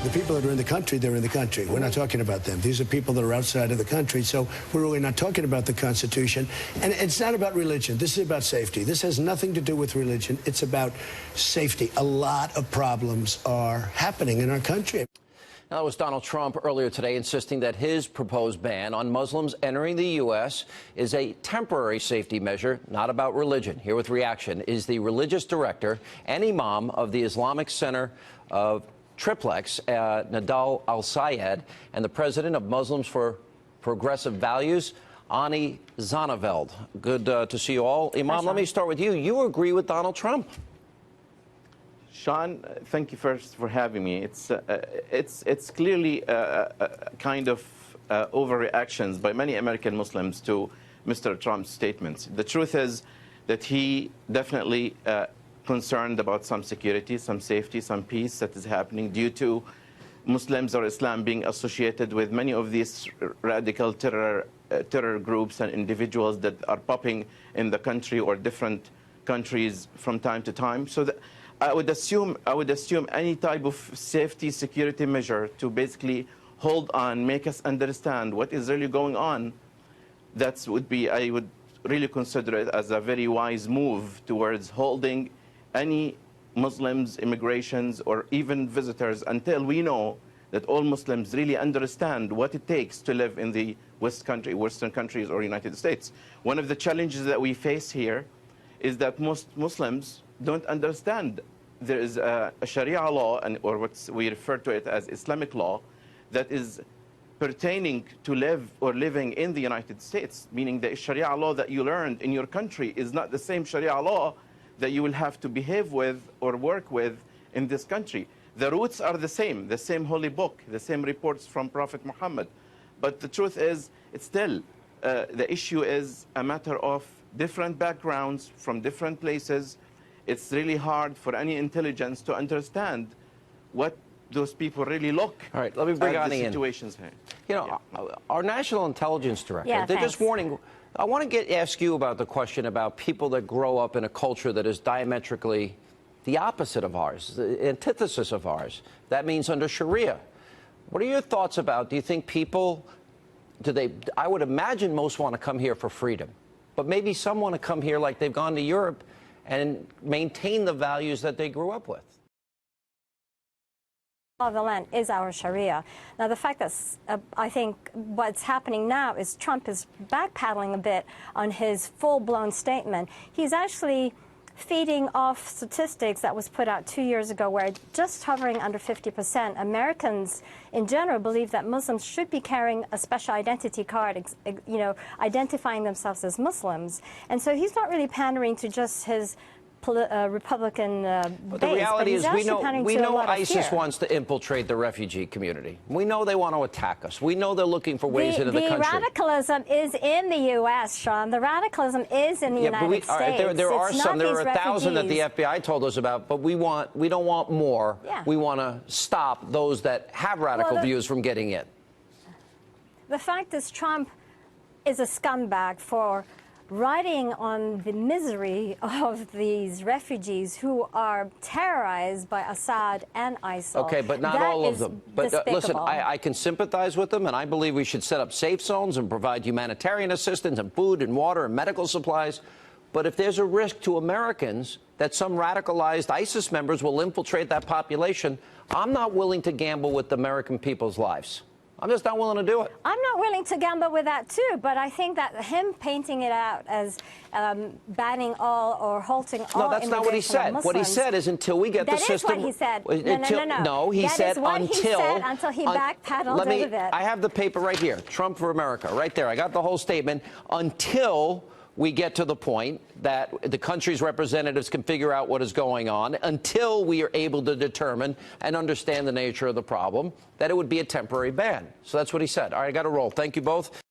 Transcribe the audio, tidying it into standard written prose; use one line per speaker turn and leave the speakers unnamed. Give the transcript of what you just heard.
The people that are in the country, they're in the country. We're not talking about them. These are people that are outside of the country, so we're really not talking about the Constitution. And it's not about religion. This is about safety. This has nothing to do with religion. It's about safety. A lot of problems are happening in our country.
Now, that was Donald Trump earlier today insisting that his proposed ban on Muslims entering the U.S. is a temporary safety measure, not about religion. Here with reaction is the religious director and imam of the Islamic Center of Triplex, Nadal Al-Sayed, and the president of Muslims for Progressive Values, Ani Zanaveld. Good to see you all. Imam, let me start with you. You agree with Donald Trump?
Sean, thank you first for having me. It's clearly kind of overreactions by many American Muslims to Mr. Trump's statements. The truth is that he definitely concerned about some security, some safety, some peace that is happening due to Muslims or Islam being associated with many of these radical terror groups and individuals that are popping in the country or different countries from time to time. So I would assume any type of safety, security measure to basically hold on, make us understand what is really going on. I would really consider it as a very wise move towards holding any Muslims, immigrations, or even visitors until we know that all Muslims really understand what it takes to live in the Western countries or United States. One of the challenges that we face here is that most Muslims don't understand there is a Sharia law, or what we refer to it as Islamic law, that is pertaining to living in the United States, meaning the Sharia law that you learned in your country is not the same Sharia law that you will have to behave with or work with in this country. The roots are the same holy book, the same reports from Prophet Muhammad. But the truth is, it's still, the issue is a matter of different backgrounds from different places. It's really hard for any intelligence to understand what those people really look.
All right, let me bring
at
on
the
Ian.
situations here.
You know, our National Intelligence Director,
Yeah,
they're just warning. I want to ask you about the question about people that grow up in a culture that is diametrically the opposite of ours, the antithesis of ours. That means under Sharia. What are your thoughts about, do you think people, I would imagine most want to come here for freedom, but maybe some want to come here like they've gone to Europe and maintain the values that they grew up with?
Of the land is our Sharia. Now, the fact that I think what's happening now is Trump is backpedaling a bit on his full-blown statement. He's actually feeding off statistics that was put out 2 years ago where just hovering under 50%. Americans in general believe that Muslims should be carrying a special identity card, you know, identifying themselves as Muslims. And so he's not really pandering to just his Republican
but
base,
the reality is we know ISIS
fear.
wants to infiltrate the refugee community. We know they want to attack us. We know they're looking for ways into the country.
The radicalism is in the U.S., Sean. The radicalism is in the United States.
There are
it's
some. There are 1,000 that the
refugees.
FBI told us about, but we don't want more.
Yeah.
We want to stop those that have radical views from getting in.
The fact is Trump is a scumbag for riding on the misery of these refugees who are terrorized by Assad and ISIL.
Okay, but not all of them. But listen, I can sympathize with them, and I believe we should set up safe zones and provide humanitarian assistance and food and water and medical supplies. But if there's a risk to Americans that some radicalized ISIS members will infiltrate that population, I'm not willing to gamble with the American people's lives. I'm just not willing to do it.
I'm not willing to gamble with that, too, but I think that him painting it out as banning all or halting all
No, that's not what he said. What he said is until we get the system...
That is what he said.
No, he said
until he backpedaled out of it.
I have the paper right here, Trump for America, right there. I got the whole statement. Until we get to the point that the country's representatives can figure out what is going on, until we are able to determine and understand the nature of the problem, that it would be a temporary ban. So that's what he said. All right, I got to roll. Thank you both.